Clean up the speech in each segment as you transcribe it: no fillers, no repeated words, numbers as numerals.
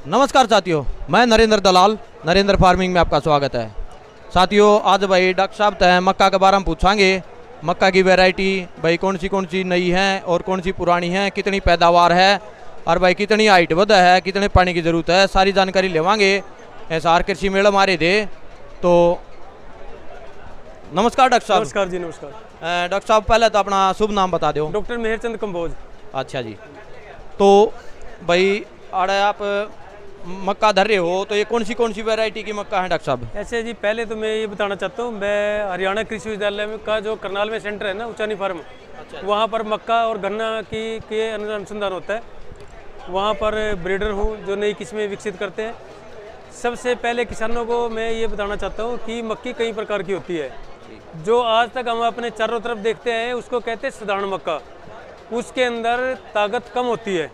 नमस्कार साथियों, मैं नरेंद्र दलाल, नरेंद्र फार्मिंग में आपका स्वागत है। साथियों, आज भाई डॉक्टर साहब तय मक्का के बारे में पूछांगे। मक्का की वैरायटी भाई कौन सी नई है और कौन सी पुरानी है, कितनी पैदावार है और भाई कितनी हाइट वध है, कितने पानी की ज़रूरत है, सारी जानकारी लेवांगे। एसआर कृषि मेला हमारे दे तो नमस्कार डॉक्टर साहब। नमस्कार जी, नमस्कार। डॉक्टर साहब, पहले तो अपना शुभ नाम बता दो। डॉक्टर मेहरचंद कंबोज। अच्छा जी, तो भाई आड़े आप मक्का धर रहे हो, तो ये कौन सी वैरायटी की मक्का है डॉक्टर साहब? ऐसे जी, पहले तो मैं ये बताना चाहता हूँ, मैं हरियाणा कृषि विश्वविद्यालय में का जो करनाल में सेंटर है ना, उचानी फार्म, वहाँ पर मक्का और गन्ना के अनुसंधान होता है। वहाँ पर ब्रीडर हूँ जो नई किस्में विकसित करते हैं। सबसे पहले किसानों को मैं ये बताना चाहता हूँ कि मक्की कई प्रकार की होती है। जो आज तक हम अपने चारों तरफ देखते हैं उसको कहते हैं साधारण मक्का। उसके अंदर ताकत कम होती है,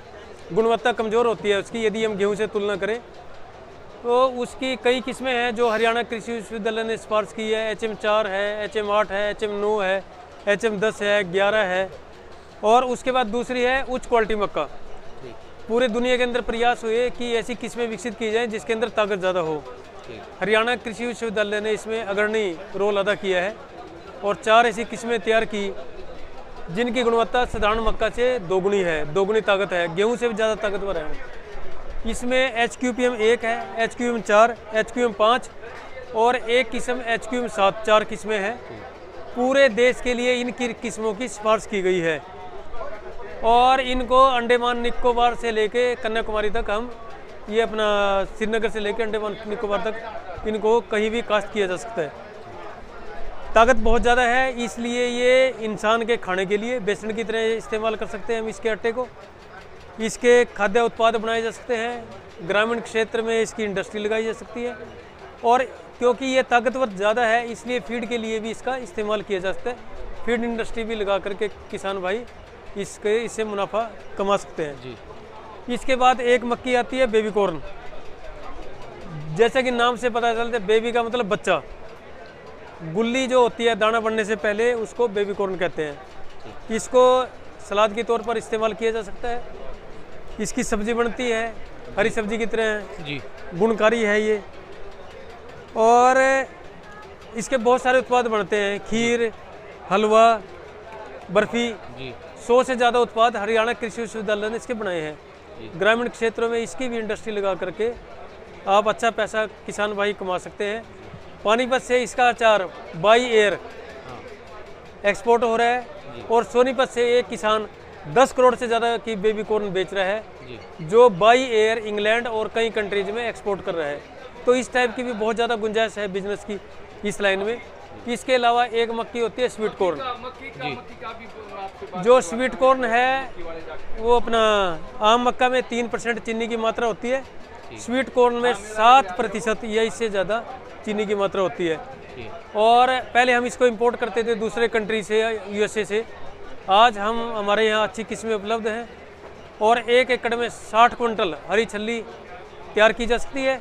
गुणवत्ता कमज़ोर होती है उसकी, यदि हम गेहूं से तुलना करें तो। उसकी कई किस्में हैं जो हरियाणा कृषि विश्वविद्यालय ने सिफारिश की है। HM4 है, HM8 है, HM9 है, HM10 है, 11 है। और उसके बाद दूसरी है उच्च क्वालिटी मक्का। पूरे दुनिया के अंदर प्रयास हुए कि ऐसी किस्में विकसित की जाएँ जिसके अंदर ताकत ज़्यादा हो। हरियाणा कृषि विश्वविद्यालय ने इसमें अग्रणी रोल अदा किया है और 4 ऐसी किस्में तैयार की जिनकी गुणवत्ता साधारण मक्का से दोगुनी है, दोगुनी ताकत है, गेहूं से भी ज़्यादा ताकतवर है। इसमें HQPM 1 है, HQM 4, HQM 5 और एक किस्म HQM 7, 4 किस्में हैं। पूरे देश के लिए इनकी किस्मों की सिफारिश की गई है और इनको अंडमान निकोबार से लेके कन्याकुमारी तक हम ये अपना श्रीनगर से लेके अंडमान निकोबार तक इनको कहीं भी काश्त किया जा सकता है। ताकत बहुत ज़्यादा है, इसलिए ये इंसान के खाने के लिए बेसन की तरह इस्तेमाल कर सकते हैं हम इसके आटे को। इसके खाद्य उत्पाद बनाए जा सकते हैं। ग्रामीण क्षेत्र में इसकी इंडस्ट्री लगाई जा सकती है और क्योंकि ये ताकतवर ज़्यादा है इसलिए फीड के लिए भी इसका इस्तेमाल किया जा सकता है। फीड इंडस्ट्री भी लगा करके किसान भाई इससे मुनाफा कमा सकते हैं जी। इसके बाद एक मक्की आती है बेबी कॉर्न। जैसे कि नाम से पता चलता है, बेबी का मतलब बच्चा। गुल्ली जो होती है दाना बनने से पहले उसको बेबी कॉर्न कहते हैं। इसको सलाद के तौर पर इस्तेमाल किया जा सकता है। इसकी सब्जी बनती है हरी सब्जी की तरह जी, गुणकारी है ये। और इसके बहुत सारे उत्पाद बनते हैं, खीर, हलवा, बर्फ़ी जी। 100 से ज़्यादा उत्पाद हरियाणा कृषि विश्वविद्यालय ने इसके बनाए हैं। ग्रामीण क्षेत्रों में इसकी भी इंडस्ट्री लगा करके आप अच्छा पैसा किसान भाई कमा सकते हैं। पानीपत से इसका अचार बाई एयर एक्सपोर्ट हो रहा है और सोनीपत से एक किसान 10 करोड़ से ज़्यादा की बेबी कॉर्न बेच रहा है जो बाई एयर इंग्लैंड और कई कंट्रीज में एक्सपोर्ट कर रहा है। तो इस टाइप की भी बहुत ज़्यादा गुंजाइश है बिजनेस की इस लाइन में। इसके अलावा एक मक्की होती है स्वीट कॉर्न जी। जो स्वीट कॉर्न है वो अपना आम मक्का में 3% चीनी की मात्रा होती है, स्वीट कॉर्न में 7% या इससे ज़्यादा चीनी की मात्रा होती है। और पहले हम इसको इंपोर्ट करते थे दूसरे कंट्री से, USA से। आज हमारे यहाँ अच्छी किस्में उपलब्ध हैं और 1 एकड़ में 60 कुंटल हरी छल्ली तैयार की जा सकती है।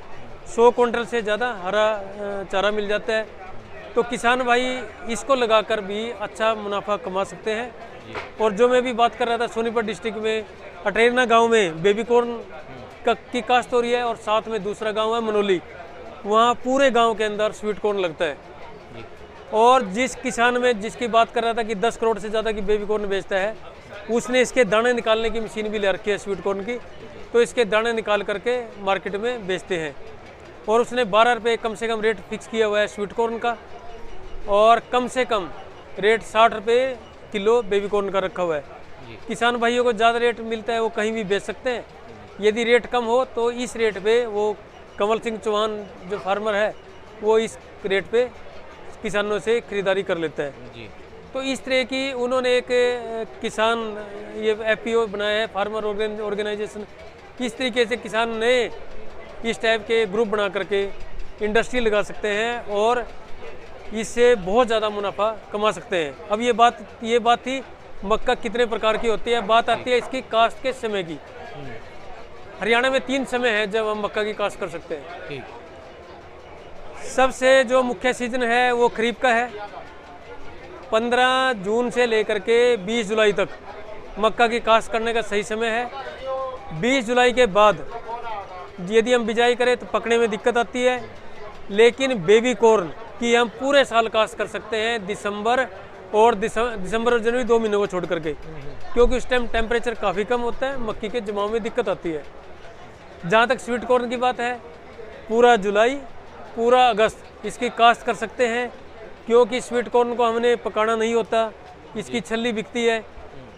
100 कुंटल से ज़्यादा हरा चारा मिल जाता है। तो किसान भाई इसको लगाकर भी अच्छा मुनाफा कमा सकते हैं। और जो मैं भी बात कर रहा था, सोनीपत डिस्ट्रिक्ट में अटेरना गाँव में बेबी कॉर्न की काश्त हो रही है और साथ में दूसरा गाँव है मनोली, वहाँ पूरे गांव के अंदर स्वीट कॉर्न लगता है। और जिस किसान में जिसकी बात कर रहा था कि 10 करोड़ से ज़्यादा की बेबी कॉर्न बेचता है, उसने इसके दाने निकालने की मशीन भी ले रखी है स्वीट कॉर्न की। तो इसके दाने निकाल करके मार्केट में बेचते हैं और उसने 12 रुपये कम से कम रेट फिक्स किया हुआ है स्वीट कॉर्न का और कम से कम रेट 60 रुपये किलो बेबी कॉर्न का रखा हुआ है। किसान भाइयों को ज़्यादा रेट मिलता है, वो कहीं भी बेच सकते हैं। यदि रेट कम हो तो इस रेट पर वो कमल सिंह चौहान जो फार्मर है वो इस रेट पे किसानों से खरीदारी कर लेता है जी। तो इस तरह की उन्होंने एक किसान ये FPO बनाया है, फार्मर ऑर्गेनाइजेशन। इस तरीके से किसान नए इस टाइप के ग्रुप बना करके इंडस्ट्री लगा सकते हैं और इससे बहुत ज़्यादा मुनाफा कमा सकते हैं। अब ये बात थी मक्का कितने प्रकार की होती है। बात आती है इसकी काश्त के समय की। हरियाणा में 3 समय है जब हम मक्का की काश्त कर सकते हैं। सबसे जो मुख्य सीजन है वो खरीफ का है। 15 जून से लेकर के 20 जुलाई तक मक्का की काश्त करने का सही समय है। 20 जुलाई के बाद यदि हम बिजाई करें तो पकने में दिक्कत आती है, लेकिन बेबी कॉर्न की हम पूरे साल काश्त कर सकते हैं, दिसंबर और जनवरी 2 महीनों को छोड़ करके, क्योंकि उस टाइम टेम्परेचर काफ़ी कम होता है, मक्की के जमाव में दिक्कत आती है। जहाँ तक स्वीट कॉर्न की बात है, पूरा जुलाई पूरा अगस्त इसकी काश्त कर सकते हैं, क्योंकि स्वीट कॉर्न को हमने पकाना नहीं होता, इसकी छल्ली बिकती है।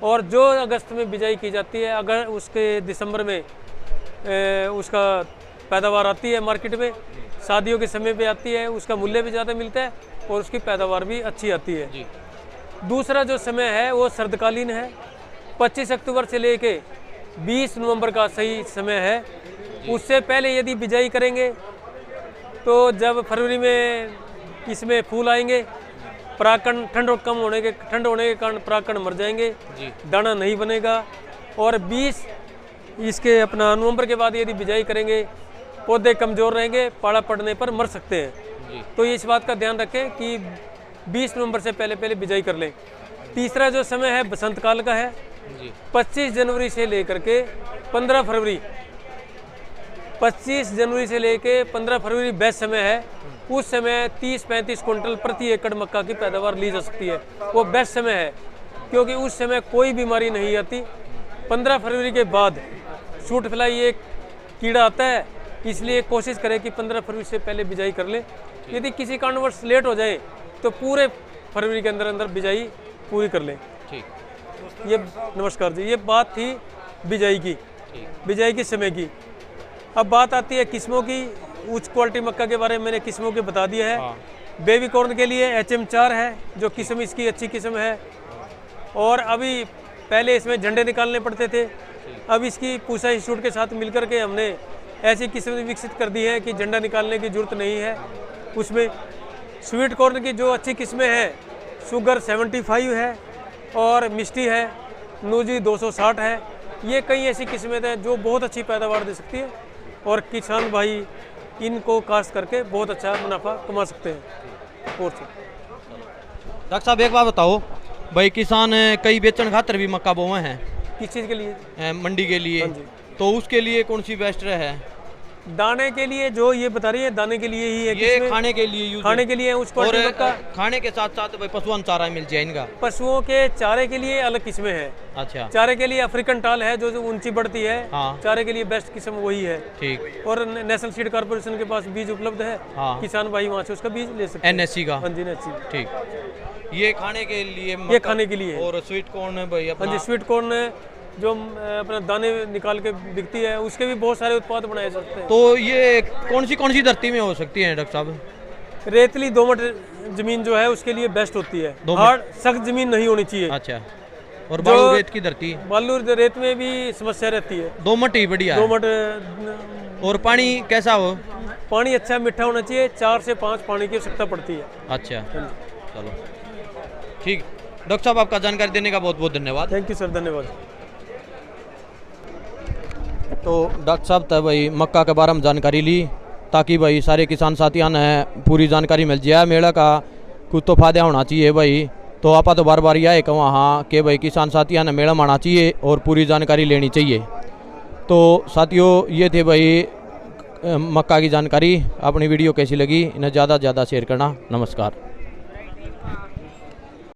और जो अगस्त में बिजाई की जाती है, अगर उसके दिसंबर में उसका पैदावार आती है मार्केट में, शादियों के समय पे आती है, उसका मूल्य भी ज़्यादा मिलता है और उसकी पैदावार भी अच्छी आती है। दूसरा जो समय है वो सर्दकालीन है, 25 अक्टूबर से लेके 20 नवंबर का सही समय है। उससे पहले यदि बिजाई करेंगे तो जब फरवरी में इसमें फूल आएंगे, परागकण ठंड होने के कारण परागकण मर जाएंगे, दाना नहीं बनेगा। और 20 इसके अपना नवंबर के बाद यदि बिजाई करेंगे, पौधे कमज़ोर रहेंगे, पाला पड़ने पर मर सकते हैं। तो इस बात का ध्यान रखें कि 20 नवंबर से पहले बिजाई कर लें। तीसरा जो समय है बसंत काल का है, 25 जनवरी से लेकर के 15 फरवरी, 25 जनवरी से लेके 15 फरवरी बेस्ट समय है। उस समय 30-35 कुंटल प्रति एकड़ मक्का की पैदावार ली जा सकती है, वो बेस्ट समय है, क्योंकि उस समय कोई बीमारी नहीं आती। 15 फरवरी के बाद सूट फ्लाई एक कीड़ा आता है, इसलिए कोशिश करें कि 15 फरवरी से पहले बिजाई कर लें। यदि किसी कारणवश लेट हो जाए तो पूरे फरवरी के अंदर बिजाई पूरी कर लें। ठीक। ये नमस्कार जी, ये बात थी बिजाई की, बिजाई के समय की। अब बात आती है किस्मों की। उच्च क्वालिटी मक्का के बारे में मैंने किस्मों के बता दिया है। बेबी कॉर्न के लिए HM4 है, जो किस्म इसकी अच्छी किस्म है। और अभी पहले इसमें झंडे निकालने पड़ते थे, अब इसकी पूसा इंस्टीट्यूट के साथ मिलकर के हमने ऐसी किस्म विकसित कर दी है कि झंडा निकालने की जरूरत नहीं है। उसमें स्वीट कॉर्न की जो अच्छी किस्में हैं, शुगर 75 है और मिष्टी है, नूजी 260 है। ये कई ऐसी किस्में हैं जो बहुत अच्छी पैदावार दे सकती है और किसान भाई इनको काश्त करके बहुत अच्छा मुनाफा कमा सकते हैं। और डॉक्टर साहब एक बात बताओ भाई, किसान कई बेचन खातर भी मक्का बोए हैं, किस चीज़ के लिए? मंडी के लिए, तो उसके लिए कौन सी बेस्ट है? दाने के लिए जो ये बता रही है, दाने के लिए ही है, ये खाने के लिए यूज, खाने के लिए उसको और खाने के साथ साथ भाई पशुओं चारा मिल जाए इनका। पशुओं के चारे के लिए अलग किस्में हैं। अच्छा। चारे के लिए अफ्रीकन टाल है जो ऊंची बढ़ती है। हाँ। चारे के लिए बेस्ट किस्म वही है। ठीक। और नेशनल सीड कॉर्पोरेशन के पास बीज उपलब्ध है। हाँ। किसान भाई वहाँ से उसका बीज ले सकते हैं। NSC का। हाँ जी, NSC। ठीक। ये खाने के लिए, ये खाने के लिए। और स्वीट कॉर्न भाई हाँ जी, स्वीट कॉर्न जो अपना दाने निकाल के बिकती है, उसके भी बहुत सारे उत्पाद बनाए जाते हैं। तो ये कौन सी धरती में हो सकती है डॉक्टर साहब? रेतली दोमट जमीन जो है उसके लिए बेस्ट होती है, हार्ड सख्त जमीन नहीं होनी चाहिए। अच्छा। और बालू रेत की धरती? बालू रेत में भी समस्या रहती है, दोमट ही बढ़िया। दोमट। और पानी कैसा हो? पानी अच्छा मीठा होना चाहिए, 4 से 5 पानी की आवश्यकता पड़ती है। अच्छा, चलो ठीक। डॉक्टर साहब आपका जानकारी देने का बहुत बहुत धन्यवाद। थैंक यू सर, धन्यवाद। तो डॉक्टर साहब तब भाई मक्का के बारे में जानकारी ली, ताकि भाई सारे किसान साथियों ने पूरी जानकारी मिल जाए। मेला का कुछ तो फायदा होना चाहिए भाई, तो आपा तो बार बार यह है कि वहाँ के भाई किसान साथियों ने मेला माना चाहिए और पूरी जानकारी लेनी चाहिए। तो साथियों ये थे भाई मक्का की जानकारी। अपनी वीडियो कैसी लगी इन्हें ज़्यादा से ज़्यादा शेयर करना। नमस्कार।